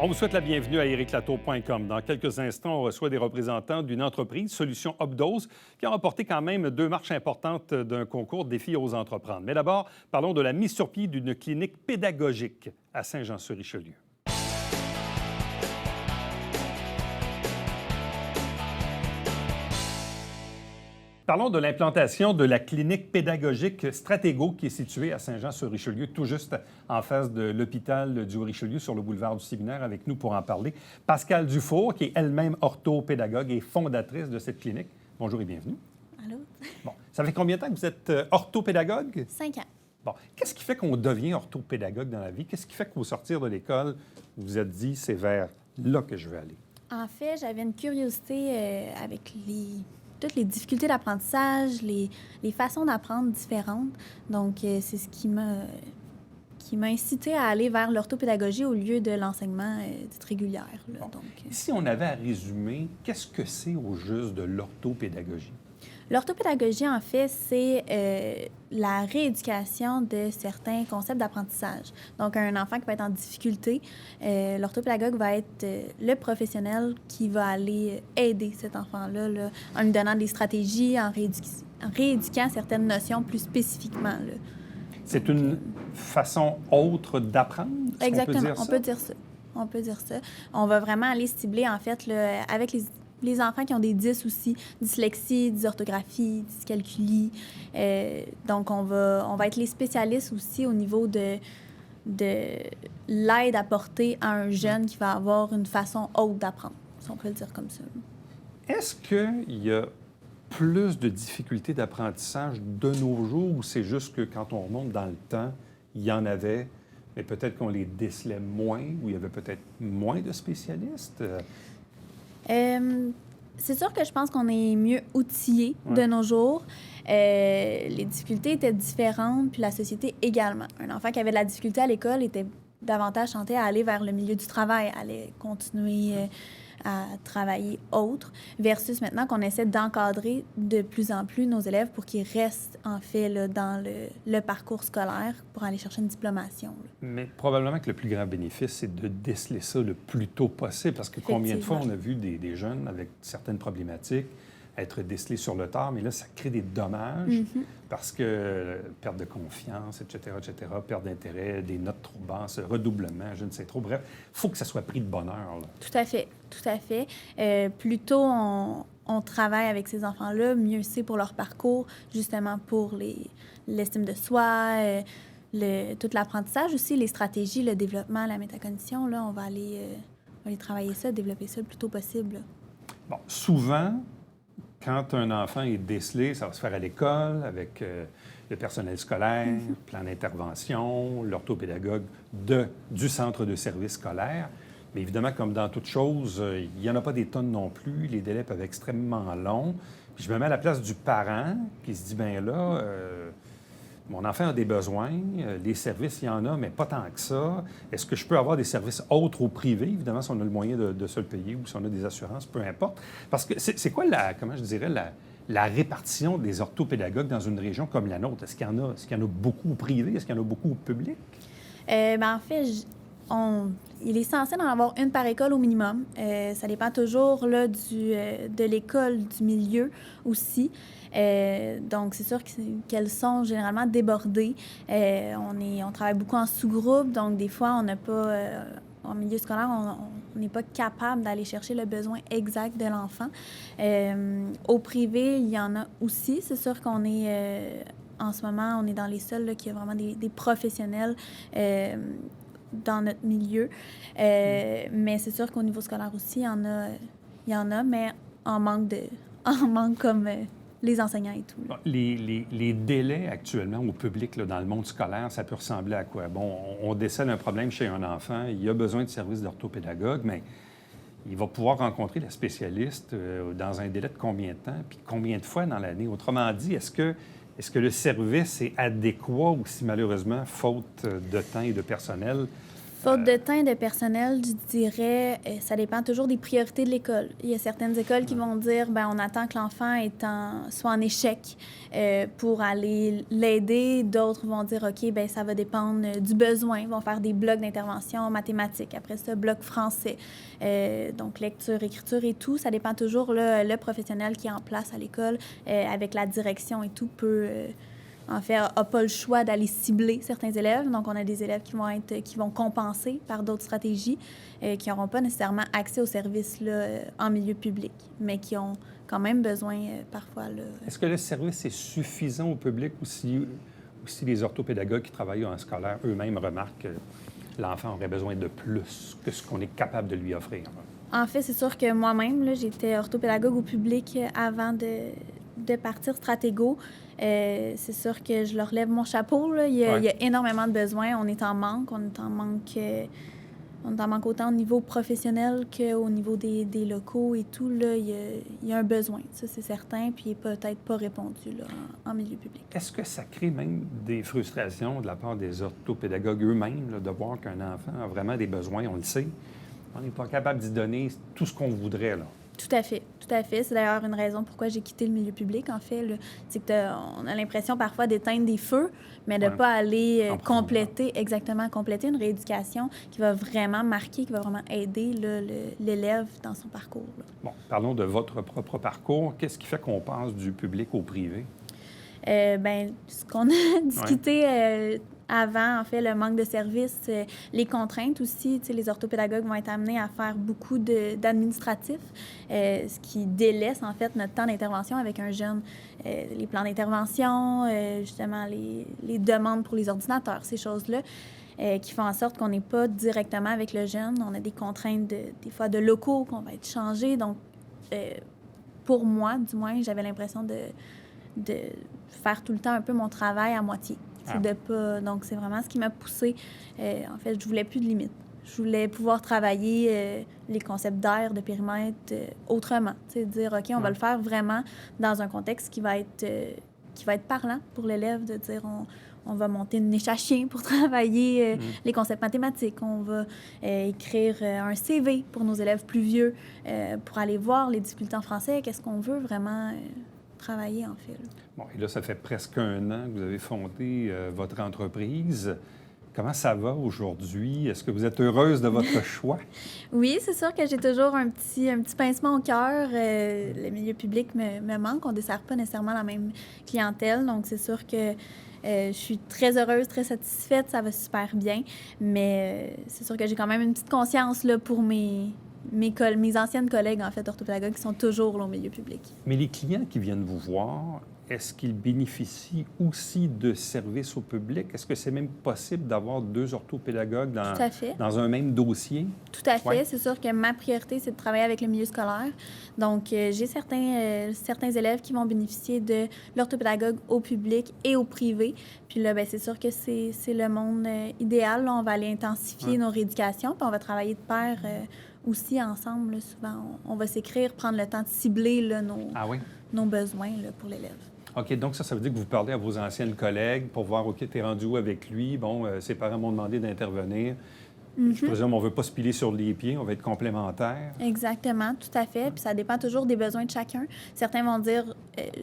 On vous souhaite la bienvenue à ericlatour.com. Dans quelques instants, on reçoit des représentants d'une entreprise, Solutions Updose, qui a remporté quand même 2 marches importantes d'un concours Défi aux entreprendre. Mais d'abord, parlons de la mise sur pied d'une clinique pédagogique à Saint-Jean-sur-Richelieu. Parlons de l'implantation de la clinique pédagogique Stratégo qui est située à Saint-Jean-sur-Richelieu, tout juste en face de l'hôpital du Richelieu sur le boulevard du Séminaire. Avec nous pour en parler, Pascale Dufour, qui est elle-même orthopédagogue et fondatrice de cette clinique. Bonjour et bienvenue. Allô? Bon, ça fait combien de temps que vous êtes orthopédagogue? 5 ans. Bon, qu'est-ce qui fait qu'on devient orthopédagogue dans la vie? Qu'est-ce qui fait qu'au sortir de l'école, vous vous êtes dit, c'est vers là que je veux aller? En fait, j'avais une curiosité avec toutes les difficultés d'apprentissage, les façons d'apprendre différentes. Donc, c'est ce qui m'a incité à aller vers l'orthopédagogie au lieu de l'enseignement dite régulière. Là. Bon. Donc, Si on avait à résumer, qu'est-ce que c'est au juste de l'orthopédagogie? l'orthopédagogie, en fait, c'est la rééducation de certains concepts d'apprentissage. Donc, un enfant qui va être en difficulté, l'orthopédagogue va être le professionnel qui va aller aider cet enfant-là là, en lui donnant des stratégies, en rééduquant certaines notions plus spécifiquement. Là. C'est une façon autre d'apprendre? Exactement, on peut dire ça. On peut dire ça. On va vraiment aller cibler, en fait, là, avec les enfants qui ont des dys aussi, dyslexie, dysorthographie, dyscalculie. Donc, on va être les spécialistes aussi au niveau de l'aide apportée à un jeune qui va avoir une façon autre d'apprendre, si on peut le dire comme ça. Est-ce qu'il y a plus de difficultés d'apprentissage de nos jours ou c'est juste que quand on remonte dans le temps, il y en avait, mais peut-être qu'on les décelait moins ou il y avait peut-être moins de spécialistes? C'est sûr que je pense qu'on est mieux outillés de nos jours. Les difficultés étaient différentes, puis la société également. Un enfant qui avait de la difficulté à l'école était davantage tenté à aller vers le milieu du travail, aller continuer à travailler autre, versus maintenant qu'on essaie d'encadrer de plus en plus nos élèves pour qu'ils restent, en fait, là, dans le parcours scolaire pour aller chercher une diplomation. Là. Mais probablement que le plus grand bénéfice, c'est de déceler ça le plus tôt possible, parce que combien de fois on a vu des jeunes avec certaines problématiques être décelés sur le tard, mais là, ça crée des dommages parce que perte de confiance, etc., perte d'intérêt, des notes trop basses, redoublement, je ne sais trop. Bref, il faut que ça soit pris de bonne heure. Là. Tout à fait, tout à fait. Plus tôt on travaille avec ces enfants-là, mieux c'est pour leur parcours, justement pour l'estime de soi, tout l'apprentissage aussi, les stratégies, le développement, la métacognition. Là, on va aller travailler ça, développer ça le plus tôt possible. Là. Bon, souvent, quand un enfant est décelé, ça va se faire à l'école, avec le personnel scolaire, plan d'intervention, l'orthopédagogue du centre de service scolaire. Mais évidemment, comme dans toute chose, il n'y en a pas des tonnes non plus. Les délais peuvent être extrêmement longs. Puis je me mets à la place du parent qui se dit, bien là, mon enfant a des besoins, les services, il y en a, mais pas tant que ça. Est-ce que je peux avoir des services autres au privé? Évidemment, si on a le moyen de se le payer ou si on a des assurances, peu importe. Parce que c'est quoi la répartition des orthopédagogues dans une région comme la nôtre? Est-ce qu'il y en a beaucoup au privé? Est-ce qu'il y en a beaucoup au public? En fait, il est censé en avoir une par école au minimum. Ça dépend toujours là, de l'école, du milieu aussi. Donc, c'est sûr qu'elles sont généralement débordées. On travaille beaucoup en sous-groupe, donc des fois, on n'a pas... en milieu scolaire, on n'est pas capable d'aller chercher le besoin exact de l'enfant. Au privé, il y en a aussi. C'est sûr qu'on est... en ce moment, on est dans les seuls là, qui a vraiment des professionnels dans notre milieu. Mais c'est sûr qu'au niveau scolaire aussi, il y en a, mais en manque comme les enseignants et tout. Les délais actuellement au public là, dans le monde scolaire, ça peut ressembler à quoi? Bon, on décèle un problème chez un enfant, il a besoin de services d'orthopédagogue, mais il va pouvoir rencontrer la spécialiste dans un délai de combien de temps, puis combien de fois dans l'année? Autrement dit, est-ce que le service est adéquat ou si malheureusement, faute de temps et de personnel, Faute de temps et de personnel, je dirais, ça dépend toujours des priorités de l'école. Il y a certaines écoles qui vont dire, ben on attend que l'enfant soit en échec pour aller l'aider. D'autres vont dire, OK, ben ça va dépendre du besoin. Ils vont faire des blocs d'intervention en mathématiques. Après ça, bloc français. Donc lecture, écriture et tout. Ça dépend toujours, là, le professionnel qui est en place à l'école, avec la direction et tout, en fait, n'a pas le choix d'aller cibler certains élèves. Donc, on a des élèves qui vont compenser par d'autres stratégies, qui n'auront pas nécessairement accès aux services là, en milieu public, mais qui ont quand même besoin parfois. Là. Est-ce que le service est suffisant au public ou si les orthopédagogues qui travaillent en scolaire eux-mêmes remarquent que l'enfant aurait besoin de plus que ce qu'on est capable de lui offrir? En fait, c'est sûr que moi-même, là, j'étais orthopédagogue au public avant de partir Stratégo. C'est sûr que je leur lève mon chapeau. Là. Il y a énormément de besoins. On est en manque. On est en manque autant au niveau professionnel qu'au niveau des locaux et tout. Là, il y a un besoin, ça c'est certain, puis il n'est peut-être pas répondu là, en milieu public. Est-ce que ça crée même des frustrations de la part des orthopédagogues eux-mêmes là, de voir qu'un enfant a vraiment des besoins, on le sait, on n'est pas capable d'y donner tout ce qu'on voudrait, là? Tout à fait, tout à fait. C'est d'ailleurs une raison pourquoi j'ai quitté le milieu public, en fait. Là. C'est qu'on a l'impression parfois d'éteindre des feux, mais de ne pas aller compléter une rééducation qui va vraiment marquer, qui va vraiment aider là, l'élève dans son parcours. Là. Bon, parlons de votre propre parcours. Qu'est-ce qui fait qu'on passe du public au privé? Bien, ce qu'on a discuté avant, en fait, le manque de services, les contraintes aussi. Les orthopédagogues vont être amenés à faire beaucoup d'administratifs, ce qui délaisse, en fait, notre temps d'intervention avec un jeune. Les plans d'intervention, justement, les demandes pour les ordinateurs, ces choses-là, qui font en sorte qu'on n'est pas directement avec le jeune. On a des contraintes, des fois, de locaux qu'on va être changés. Donc, pour moi, du moins, j'avais l'impression de faire tout le temps un peu mon travail à moitié. Donc, c'est vraiment ce qui m'a poussée. En fait, je voulais plus de limites. Je voulais pouvoir travailler les concepts d'air, de périmètre autrement. Dire, OK, on va le faire vraiment dans un contexte qui va être parlant pour l'élève, de dire, on va monter une niche à chien pour travailler les concepts mathématiques. On va écrire un CV pour nos élèves plus vieux pour aller voir les difficultés en français. Qu'est-ce qu'on veut vraiment travailler, en fait. Là. Bon, et là, ça fait presque 1 an que vous avez fondé votre entreprise. Comment ça va aujourd'hui? Est-ce que vous êtes heureuse de votre choix? Oui, c'est sûr que j'ai toujours un petit pincement au cœur. Le milieu public me manque. On ne dessert pas nécessairement la même clientèle. Donc, c'est sûr que je suis très heureuse, très satisfaite. Ça va super bien. Mais c'est sûr que j'ai quand même une petite conscience là, pour mes anciennes collègues, en fait, orthopédagogues, qui sont toujours là, au milieu public. Mais les clients qui viennent vous voir, est-ce qu'ils bénéficient aussi de services au public? Est-ce que c'est même possible d'avoir 2 orthopédagogues dans un même dossier? Tout à fait. Ouais. C'est sûr que ma priorité, c'est de travailler avec le milieu scolaire. Donc, j'ai certains élèves qui vont bénéficier de l'orthopédagogue au public et au privé. Puis là, bien, c'est sûr que c'est le monde idéal. Là, on va aller intensifier nos rééducations, puis on va travailler de pair aussi ensemble. Là, souvent, on va s'écrire, prendre le temps de cibler là, nos besoins là, pour l'élève. OK, donc ça veut dire que vous parlez à vos anciennes collègues pour voir, OK, t'es rendu où avec lui? Bon, ses parents m'ont demandé d'intervenir. Je présume on ne veut pas se piler sur les pieds, on va être complémentaires. Exactement, tout à fait. Puis ça dépend toujours des besoins de chacun. Certains vont dire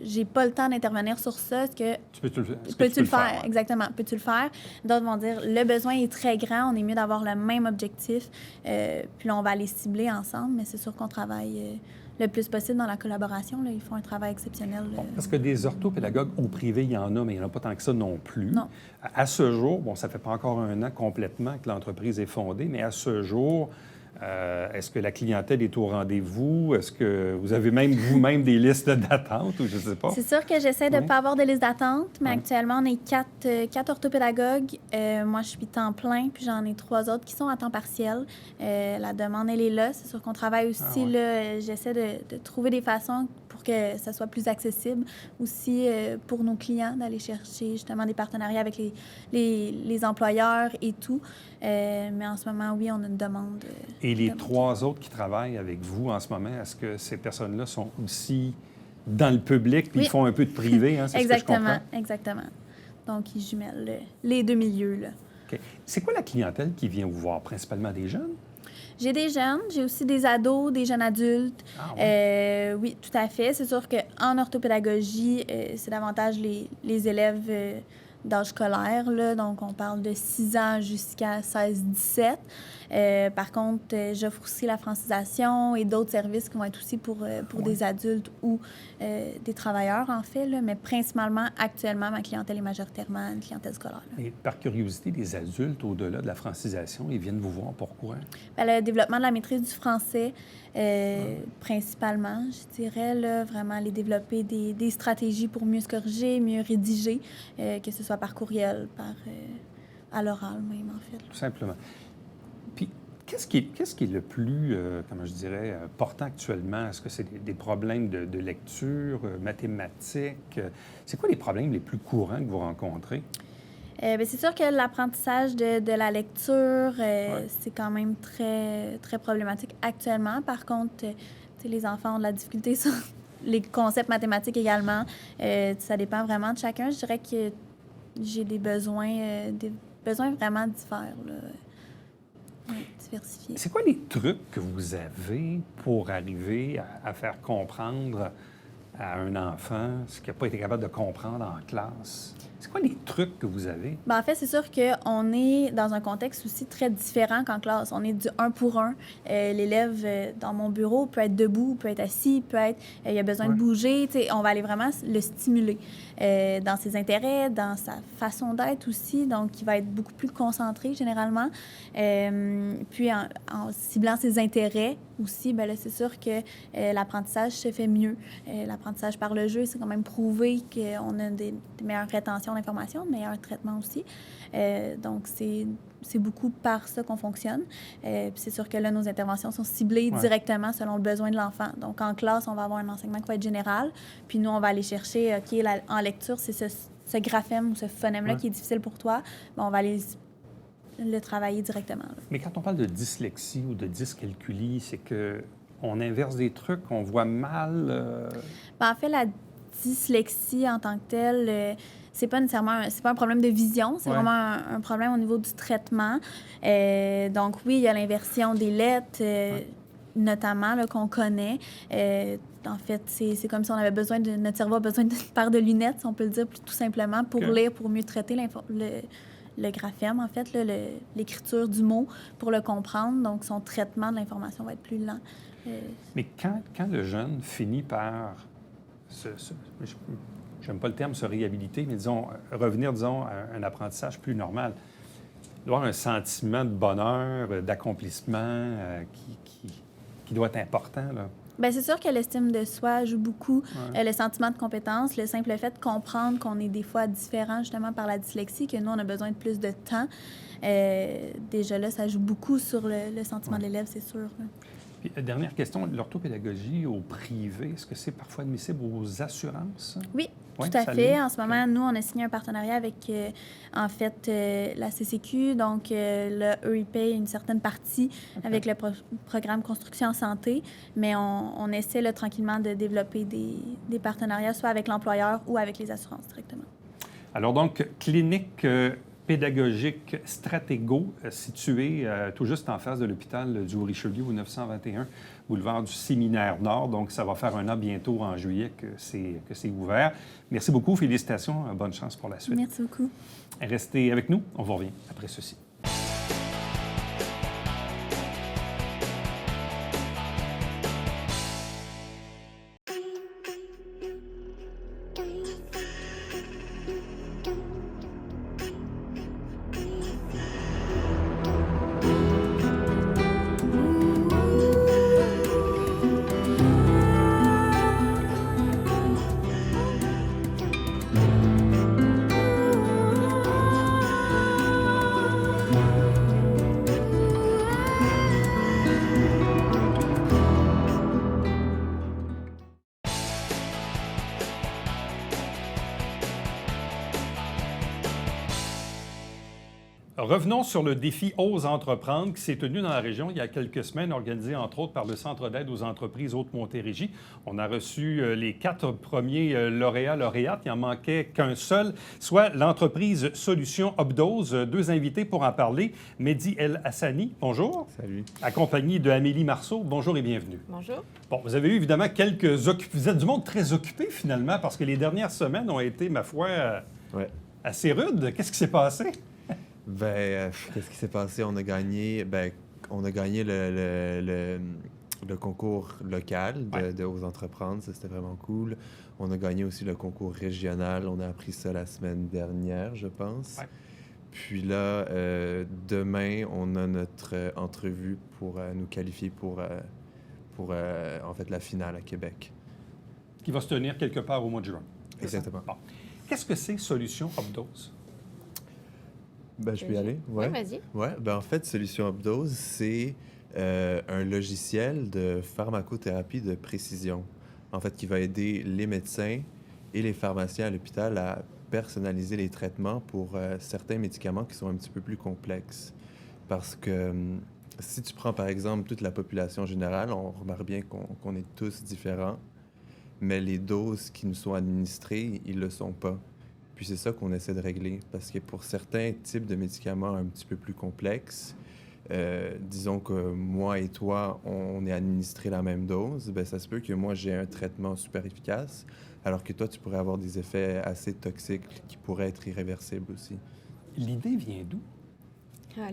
j'ai pas le temps d'intervenir sur ça. Est-ce que peux-tu le faire? Exactement. Peux-tu le faire? D'autres vont dire le besoin est très grand, on est mieux d'avoir le même objectif. Puis là, on va aller cibler ensemble, mais c'est sûr qu'on travaille le plus possible dans la collaboration. Là, ils font un travail exceptionnel. Bon, parce que des orthopédagogues au privé, il y en a, mais il n'y en a pas tant que ça non plus. Non. À ce jour, bon, ça ne fait pas encore 1 an complètement que l'entreprise est fondée, mais à ce jour, est-ce que la clientèle est au rendez-vous? Est-ce que vous avez même vous-même des listes d'attente ou je ne sais pas? C'est sûr que j'essaie de ne pas avoir de liste d'attente, mais actuellement, on est 4 orthopédagogues. Moi, je suis temps plein, puis j'en ai 3 autres qui sont à temps partiel. La demande, elle est là. C'est sûr qu'on travaille aussi. Là, j'essaie de trouver des façons pour que ça soit plus accessible aussi pour nos clients, d'aller chercher justement des partenariats avec les employeurs et tout. Mais en ce moment, oui, on a une demande. Et les 3 autres qui travaillent avec vous en ce moment, est-ce que ces personnes-là sont aussi dans le public puis ils font un peu de privé? Hein, c'est exactement, ce que je comprends? Exactement. Donc, ils jumellent les 2 milieux, là. OK. C'est quoi la clientèle qui vient vous voir? Principalement des jeunes? J'ai des jeunes, j'ai aussi des ados, des jeunes adultes. Ah ouais. Oui, tout à fait. C'est sûr qu'en orthopédagogie, c'est davantage les élèves d'âge scolaire, là. Donc, on parle de 6 ans jusqu'à 16-17. Par contre, j'offre aussi la francisation et d'autres services qui vont être aussi pour Ouais. des adultes ou des travailleurs, en fait, là. Mais principalement, actuellement, ma clientèle est majoritairement une clientèle scolaire, là. Et par curiosité, les adultes, au-delà de la francisation, ils viennent vous voir pourquoi? Le développement de la maîtrise du français, principalement, je dirais, là, vraiment aller développer des stratégies pour mieux se corriger, mieux rédiger, que ce soit par courriel, à l'oral même, en fait. Tout simplement. Puis, qu'est-ce qui est le plus, comment je dirais, important actuellement? Est-ce que c'est des problèmes de lecture, mathématiques? C'est quoi les problèmes les plus courants que vous rencontrez? C'est sûr que l'apprentissage de la lecture, Ouais. c'est quand même très, très problématique actuellement. Par contre, tu sais, les enfants ont de la difficulté sur les concepts mathématiques également. Ça dépend vraiment de chacun. Je dirais que j'ai des besoins vraiment divers, là. Ouais, diversifiés. C'est quoi les trucs que vous avez pour arriver à faire comprendre à un enfant ce qu'il n'a pas été capable de comprendre en classe? C'est quoi les trucs que vous avez? En fait, c'est sûr qu'on est dans un contexte aussi très différent qu'en classe. On est du un pour un. L'élève dans mon bureau peut être debout, peut être assis, il a besoin de bouger. Tu sais, on va aller vraiment le stimuler dans ses intérêts, dans sa façon d'être aussi. Donc, il va être beaucoup plus concentré généralement. Puis, en ciblant ses intérêts aussi, bien là, c'est sûr que l'apprentissage se fait mieux. L'apprentissage par le jeu, c'est quand même prouvé qu'on a des meilleures rétentions d'informations, de meilleurs traitements aussi. Donc, c'est beaucoup par ça qu'on fonctionne. Puis c'est sûr que là, nos interventions sont ciblées directement selon le besoin de l'enfant. Donc, en classe, on va avoir un enseignement qui va être général. Puis nous, on va aller chercher, OK, en lecture, c'est ce graphème ou ce phonème-là qui est difficile pour toi. Bien, on va aller le travailler directement, là. Mais quand on parle de dyslexie ou de dyscalculie, c'est que on inverse des trucs, on voit mal. En fait, la dyslexie en tant que telle, c'est pas un problème de vision, c'est vraiment un problème au niveau du traitement. Donc oui, il y a l'inversion des lettres, notamment, là, qu'on connaît. En fait, c'est comme si on avait notre cerveau a besoin d'une paire de lunettes, si on peut le dire tout simplement, pour lire, pour mieux traiter le graphème, en fait, là, l'écriture du mot, pour le comprendre. Donc, son traitement de l'information va être plus lent. Mais quand le jeune finit par j'aime pas le terme se réhabiliter, mais disons, revenir, disons, à un apprentissage plus normal, il doit avoir un sentiment de bonheur, d'accomplissement qui doit être important, là. Bien, c'est sûr que l'estime de soi joue beaucoup. Le sentiment de compétence, le simple fait de comprendre qu'on est des fois différent justement par la dyslexie, que nous, on a besoin de plus de temps. Déjà là, ça joue beaucoup sur le sentiment de l'élève, c'est sûr, là. Puis, dernière question, l'orthopédagogie au privé, est-ce que c'est parfois admissible aux assurances? Oui, Oui, tout à ça fait. l'est. En ce moment, nous, on a signé un partenariat avec, en fait, la CCQ. Donc, eux, ils payent une certaine partie avec le programme Construction en santé. Mais on essaie là, tranquillement de développer des partenariats, soit avec l'employeur ou avec les assurances directement. Alors donc, clinique pédagogique Stratégo, située tout juste en face de l'hôpital du Richelieu au 921 boulevard du Séminaire Nord. Donc, ça va faire un an bientôt en juillet que c'est ouvert. Merci beaucoup. Félicitations. Bonne chance pour la suite. Merci beaucoup. Restez avec nous. On vous revient après ceci. Revenons sur le défi Ose entreprendre qui s'est tenu dans la région il y a quelques semaines, organisé entre autres par le Centre d'aide aux entreprises Haute-Montérégie. On a reçu les 4 premiers lauréates. Il en manquait qu'un seul, soit l'entreprise Solutions Updose. 2 invités pour en parler. Mehdi El Hassani, bonjour. Salut. Accompagné de Amélie Marceau, bonjour et bienvenue. Bonjour. Bon, vous avez eu évidemment quelques occupés. Vous êtes du monde très occupé finalement parce que les dernières semaines ont été, ma foi, assez rudes. Qu'est-ce qui s'est passé? Qu'est-ce qui s'est passé? On a gagné le concours local aux entreprises. Ça, c'était vraiment cool. On a gagné aussi le concours régional. On a appris ça la semaine dernière, je pense. Ouais. Puis là, demain, on a notre entrevue pour nous qualifier pour en fait, la finale à Québec. Qui va se tenir quelque part au mois de juin. Exactement. Bon. Qu'est-ce que c'est Solutions Updose? Je peux y aller? Oui, vas-y. En fait, Solutions Updose, c'est un logiciel de pharmacothérapie de précision, en fait, qui va aider les médecins et les pharmaciens à l'hôpital à personnaliser les traitements pour certains médicaments qui sont un petit peu plus complexes. Parce que si tu prends, par exemple, toute la population générale, on remarque bien qu'on est tous différents, mais les doses qui nous sont administrées, ils ne le sont pas. Puis c'est ça qu'on essaie de régler, parce que pour certains types de médicaments un petit peu plus complexes, disons que moi et toi, on est administré la même dose, bien, ça se peut que moi, j'ai un traitement super efficace, alors que toi, tu pourrais avoir des effets assez toxiques qui pourraient être irréversibles aussi. L'idée vient d'où?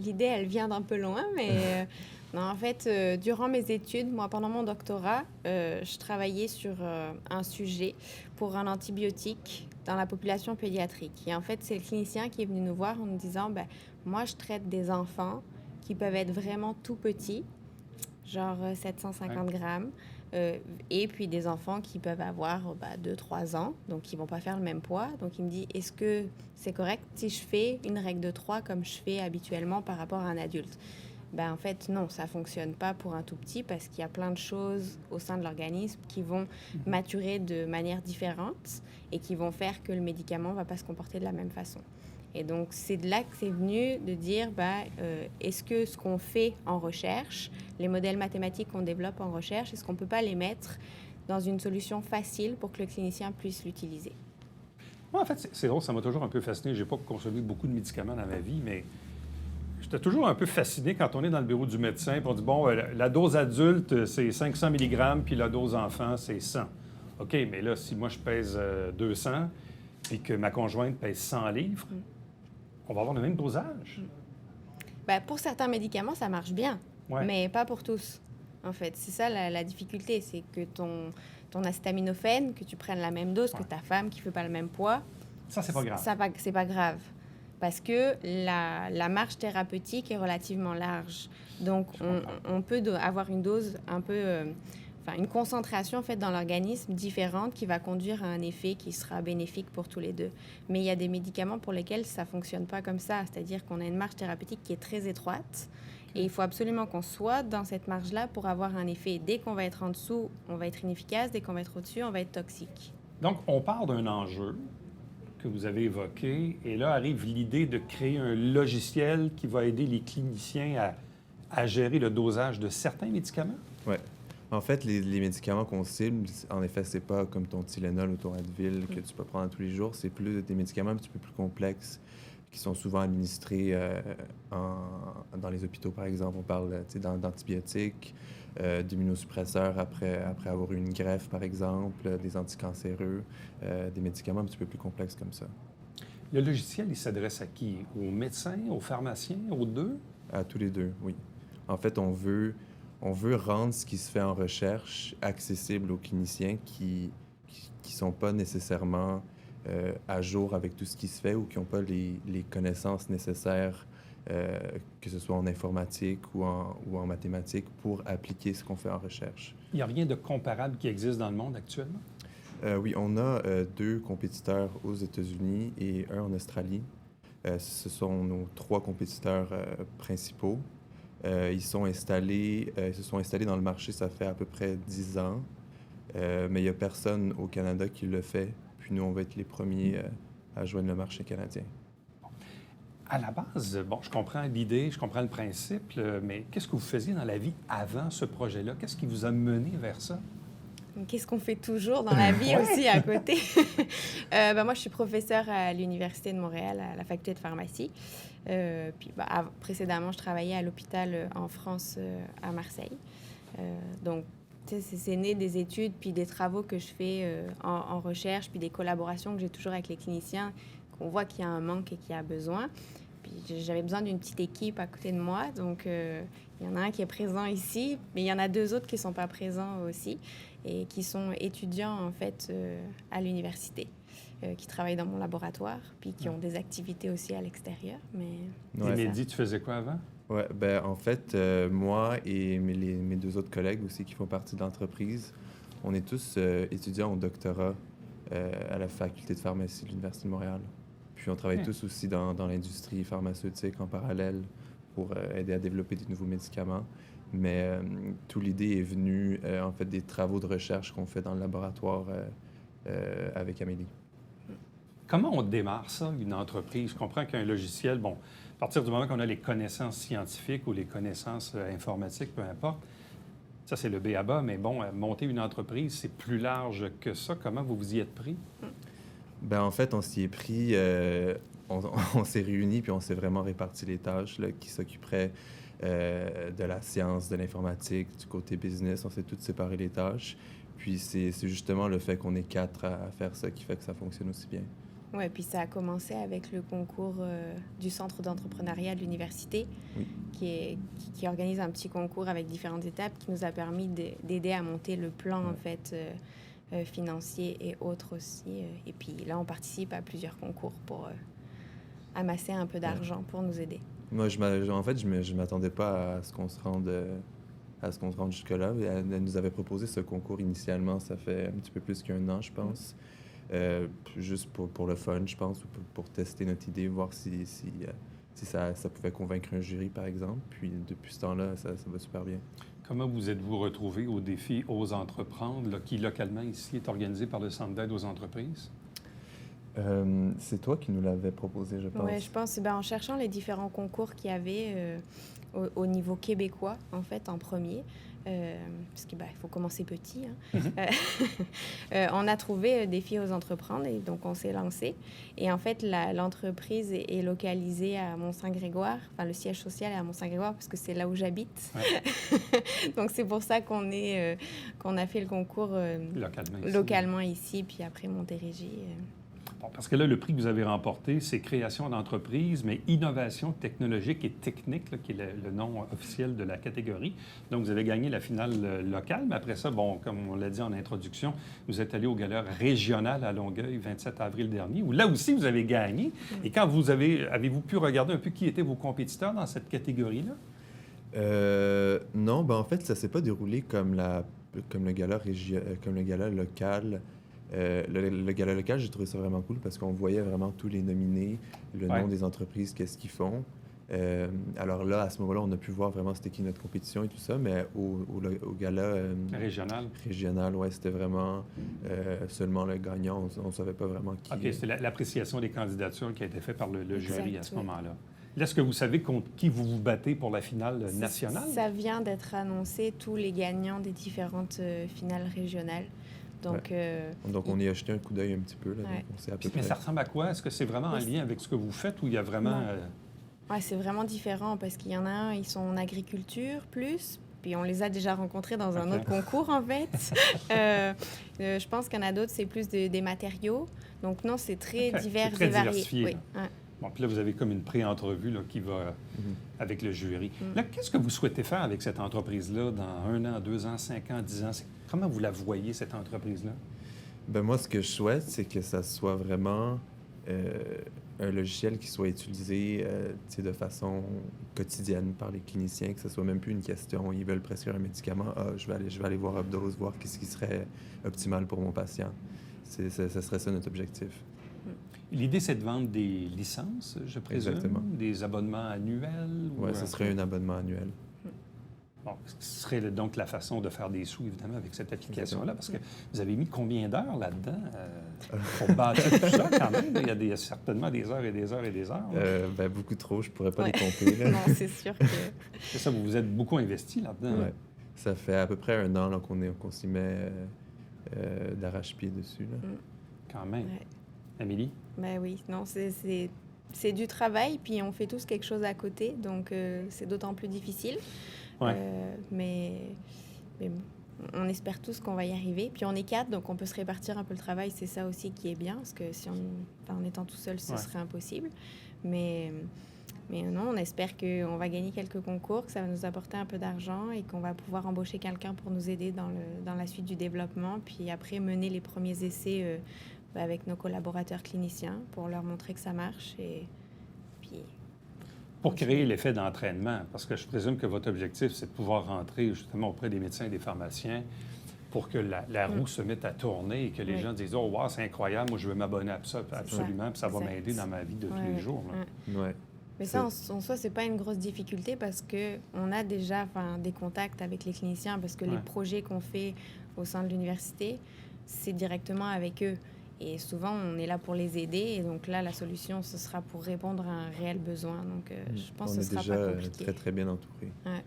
L'idée, elle vient d'un peu loin, mais non, en fait, durant mes études, moi, pendant mon doctorat, je travaillais sur un sujet pour un antibiotique dans la population pédiatrique. Et en fait, c'est le clinicien qui est venu nous voir en nous disant, moi, je traite des enfants qui peuvent être vraiment tout petits, genre 750 grammes, et puis des enfants qui peuvent avoir 2-3 ans, donc qui ne vont pas faire le même poids. Donc, il me dit, est-ce que c'est correct si je fais une règle de 3 comme je fais habituellement par rapport à un adulte? En fait, non, ça ne fonctionne pas pour un tout petit parce qu'il y a plein de choses au sein de l'organisme qui vont maturer de manière différente et qui vont faire que le médicament ne va pas se comporter de la même façon. Et donc, c'est de là que c'est venu de dire, est-ce que ce qu'on fait en recherche, les modèles mathématiques qu'on développe en recherche, est-ce qu'on ne peut pas les mettre dans une solution facile pour que le clinicien puisse l'utiliser? Moi, en fait, c'est drôle, ça m'a toujours un peu fasciné. Je n'ai pas consommé beaucoup de médicaments dans ma vie, mais j'étais toujours un peu fasciné quand on est dans le bureau du médecin et on dit, bon, la dose adulte, c'est 500 mg, puis la dose enfant, c'est 100. OK, mais là, si moi, je pèse 200 et que ma conjointe pèse 100 livres, on va avoir le même dosage. Pour certains médicaments, ça marche bien, mais pas pour tous. En fait, c'est ça la difficulté, c'est que ton acétaminophène, que tu prennes la même dose que ta femme qui ne fait pas le même poids, ça, c'est pas grave. C'est pas grave. Parce que la marge thérapeutique est relativement large. Donc, on peut avoir une dose un peu... une concentration, en fait, dans l'organisme différente qui va conduire à un effet qui sera bénéfique pour tous les deux. Mais il y a des médicaments pour lesquels ça ne fonctionne pas comme ça. C'est-à-dire qu'on a une marge thérapeutique qui est très étroite. Et il faut absolument qu'on soit dans cette marge-là pour avoir un effet. Dès qu'on va être en dessous, on va être inefficace. Dès qu'on va être au-dessus, on va être toxique. Donc, on part d'un enjeu que vous avez évoqué, et là arrive l'idée de créer un logiciel qui va aider les cliniciens à gérer le dosage de certains médicaments? Oui. En fait, les médicaments qu'on cible, en effet, c'est pas comme ton Tylenol ou ton Advil que tu peux prendre tous les jours. C'est plus des médicaments un petit peu plus complexes qui sont souvent administrés dans les hôpitaux, par exemple. On parle d'antibiotiques, d'immunosuppresseurs après avoir eu une greffe, par exemple, des anticancéreux, des médicaments un petit peu plus complexes comme ça. Le logiciel, il s'adresse à qui? Aux médecins, aux pharmaciens, aux deux? À tous les deux, oui. En fait, on veut rendre ce qui se fait en recherche accessible aux cliniciens qui sont pas nécessairement à jour avec tout ce qui se fait ou qui n'ont pas les connaissances nécessaires, que ce soit en informatique ou en mathématiques, pour appliquer ce qu'on fait en recherche. Il n'y a rien de comparable qui existe dans le monde actuellement? Oui, on a 2 compétiteurs aux États-Unis et un en Australie. Ce sont nos 3 compétiteurs principaux. Ils se sont installés dans le marché, ça fait à peu près 10 ans. Mais il n'y a personne au Canada qui le fait. Puis nous, on va être les premiers à joindre le marché canadien. À la base, bon, je comprends l'idée, je comprends le principe, mais qu'est-ce que vous faisiez dans la vie avant ce projet-là? Qu'est-ce qui vous a mené vers ça? Qu'est-ce qu'on fait toujours dans la vie aussi à côté? Moi, je suis professeure à l'Université de Montréal, à la faculté de pharmacie. Précédemment, je travaillais à l'hôpital en France, à Marseille. Donc, c'est né des études, puis des travaux que je fais en recherche, puis des collaborations que j'ai toujours avec les cliniciens, qu'on voit qu'il y a un manque et qu'il y a besoin. Puis j'avais besoin d'une petite équipe à côté de moi. Donc, il y en a un qui est présent ici, mais il y en a 2 autres qui ne sont pas présents aussi et qui sont étudiants, en fait, à l'université, qui travaillent dans mon laboratoire, puis qui ont des activités aussi à l'extérieur. Et Mehdi, tu faisais quoi avant? Ouais, en fait, moi et mes 2 autres collègues aussi qui font partie de l'entreprise, on est tous étudiants au doctorat à la faculté de pharmacie de l'Université de Montréal. Puis on travaille tous aussi dans l'industrie pharmaceutique en parallèle pour aider à développer des nouveaux médicaments. Mais toute l'idée est venue, en fait, des travaux de recherche qu'on fait dans le laboratoire avec Amélie. Comment on démarre ça, une entreprise? Je comprends qu'un logiciel, bon, à partir du moment qu'on a les connaissances scientifiques ou les connaissances informatiques, peu importe, ça, c'est le b.a.-ba, mais bon, monter une entreprise, c'est plus large que ça. Comment vous vous y êtes pris? En fait, on s'y est pris, on s'est réunis, puis on s'est vraiment réparti les tâches là, qui s'occuperaient de la science, de l'informatique, du côté business. On s'est tous séparé les tâches. Puis c'est justement le fait qu'on est 4 à faire ça qui fait que ça fonctionne aussi bien. Oui, puis ça a commencé avec le concours du Centre d'entrepreneuriat de l'université, qui organise un petit concours avec différentes étapes qui nous a permis d'aider à monter le plan, en fait, financier et autres aussi. Et puis là, on participe à plusieurs concours pour amasser un peu d'argent pour nous aider. Moi, je m'attendais pas à ce qu'on se rende jusque-là. Elle nous avait proposé ce concours initialement, ça fait un petit peu plus qu'1 an, je pense. Juste pour le fun, je pense, ou pour tester notre idée, voir si ça pouvait convaincre un jury, par exemple. Puis depuis ce temps-là, ça va super bien. Comment vous êtes-vous retrouvé au défi Ose entreprendre, là, qui localement ici est organisé par le Centre d'aide aux entreprises? C'est toi qui nous l'avais proposé, je pense. Oui, je pense, en cherchant les différents concours qu'il y avait au niveau québécois, en fait, en premier, parce qu'il faut commencer petit, hein. On a trouvé Défi Ose entreprendre et donc on s'est lancé. Et en fait, l'entreprise est localisée à Mont-Saint-Grégoire, enfin le siège social est à Mont-Saint-Grégoire parce que c'est là où j'habite. Ouais. Donc c'est pour ça qu'on a fait le concours localement ici, puis après Montérégie. Bon, parce que là, le prix que vous avez remporté, c'est création d'entreprise, mais innovation technologique et technique, là, qui est le nom officiel de la catégorie. Donc, vous avez gagné la finale locale, mais après ça, bon, comme on l'a dit en introduction, vous êtes allé au gala régional à Longueuil, 27 avril dernier, où là aussi, vous avez gagné. Et quand avez-vous pu regarder un peu qui étaient vos compétiteurs dans cette catégorie-là? Non, en fait, ça s'est pas déroulé comme le gala local. Le gala local, j'ai trouvé ça vraiment cool parce qu'on voyait vraiment tous les nominés, le nom des entreprises, qu'est-ce qu'ils font. Alors là, à ce moment-là, on a pu voir vraiment c'était qui notre compétition et tout ça, mais au gala régional, ouais, c'était vraiment seulement le gagnant. On ne savait pas vraiment qui. OK, c'est l'appréciation des candidatures qui a été faite par le jury à ce moment-là. Là, est-ce que vous savez contre qui vous vous battez pour la finale nationale? Ça vient d'être annoncé, tous les gagnants des différentes finales régionales. Donc, on y a jeté un coup d'œil un petit peu. Là, donc on sait à peu près. Mais ça ressemble à quoi? Est-ce que c'est vraiment en lien avec ce que vous faites ou il y a vraiment... Oui, c'est vraiment différent parce qu'il y en a un, ils sont en agriculture plus, puis on les a déjà rencontrés dans un autre concours, en fait. Je pense qu'il y en a d'autres, c'est plus des matériaux. Donc non, c'est très divers et varié. Diversifié. Oui. Bon, puis là, vous avez comme une pré-entrevue là, qui va avec le jury. Là, qu'est-ce que vous souhaitez faire avec cette entreprise-là dans 1 an, 2 ans, 5 ans, 10 ans? Comment vous la voyez, cette entreprise-là? Moi, ce que je souhaite, c'est que ça soit vraiment un logiciel qui soit utilisé de façon quotidienne par les cliniciens, que ce soit même plus une question. Ils veulent prescrire un médicament. Je vais aller voir Updose, voir qu'est-ce qui serait optimal pour mon patient. Ça serait ça notre objectif. L'idée, c'est de vendre des licences, je présume? Exactement. Des abonnements annuels? Oui, ce serait un abonnement annuel. Bon, ce serait donc la façon de faire des sous, évidemment, avec cette application-là, parce que vous avez mis combien d'heures là-dedans pour bâtir tout ça, quand même? Il y a certainement des heures et des heures et des heures. Beaucoup trop, je pourrais pas les compter. Là. Non, c'est sûr que... C'est ça, vous vous êtes beaucoup investi là-dedans. Ouais. Ça fait à peu près 1 an là, qu'on s'y met d'arrache-pied dessus. Là. Quand même. Ouais. Amélie? Ben oui, non, c'est du travail, puis on fait tous quelque chose à côté, donc c'est d'autant plus difficile. Ouais. Mais bon, on espère tous qu'on va y arriver. Puis on est 4, donc on peut se répartir un peu le travail. C'est ça aussi qui est bien, parce que si en étant tout seul, ce serait impossible. Mais non, on espère qu'on va gagner quelques concours, que ça va nous apporter un peu d'argent et qu'on va pouvoir embaucher quelqu'un pour nous aider dans la suite du développement. Puis après, mener les premiers essais avec nos collaborateurs cliniciens pour leur montrer que ça marche. Et puis... Pour créer l'effet d'entraînement, parce que je présume que votre objectif, c'est de pouvoir rentrer justement auprès des médecins et des pharmaciens pour que la roue se mette à tourner et que les gens disent « Oh, wow, c'est incroyable, moi, je veux m'abonner à ça absolument, puis ça va m'aider dans ma vie de tous les jours. » Ouais. Mais ça, en soi, c'est pas une grosse difficulté parce qu'on a déjà des contacts avec les cliniciens parce que les projets qu'on fait au sein de l'université, c'est directement avec eux. Et souvent, on est là pour les aider. Et donc là, la solution, ce sera pour répondre à un réel besoin. Donc, je pense que ce sera pas compliqué. On est déjà très, très bien entouré. Ouais.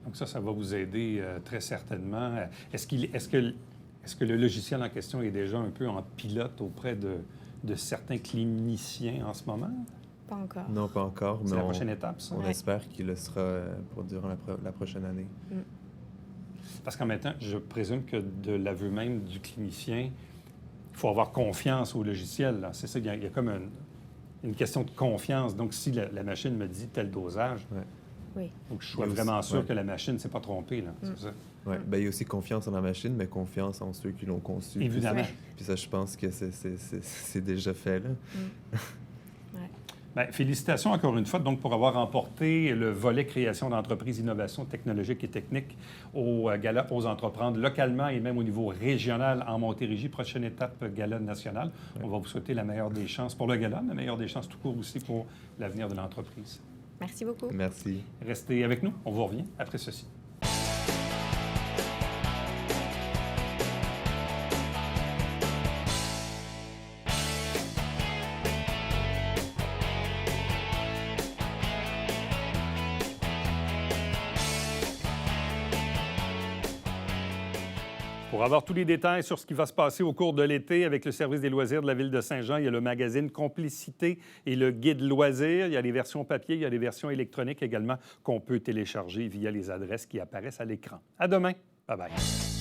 Donc ça va vous aider très certainement. Est-ce que le logiciel en question est déjà un peu en pilote auprès de certains cliniciens en ce moment? Pas encore. Non, pas encore. C'est mais la prochaine étape, ça? On espère qu'il le sera durant la prochaine année. Parce qu'en même temps, je présume que de l'aveu même du clinicien, il faut avoir confiance au logiciel. Là. C'est ça, il y a comme une question de confiance. Donc, si la machine me dit tel dosage, oui. donc je sois vraiment sûr que la machine ne s'est pas trompée. Là, c'est ça? Oui, il y a aussi confiance en la machine, mais confiance en ceux qui l'ont conçue. Évidemment. Puis ça, je pense que c'est déjà fait. Là. Bien, félicitations encore une fois donc, pour avoir remporté le volet création d'entreprises, innovation technologique et technique au Gala Ose entreprendre localement et même au niveau régional en Montérégie. Prochaine étape, Gala national. On va vous souhaiter la meilleure des chances pour le Gala, la meilleure des chances tout court aussi pour l'avenir de l'entreprise. Merci beaucoup. Merci. Restez avec nous. On vous revient après ceci. Pour avoir tous les détails sur ce qui va se passer au cours de l'été avec le service des loisirs de la Ville de Saint-Jean, il y a le magazine Complicité et le guide loisirs. Il y a les versions papier, il y a les versions électroniques également qu'on peut télécharger via les adresses qui apparaissent à l'écran. À demain. Bye-bye.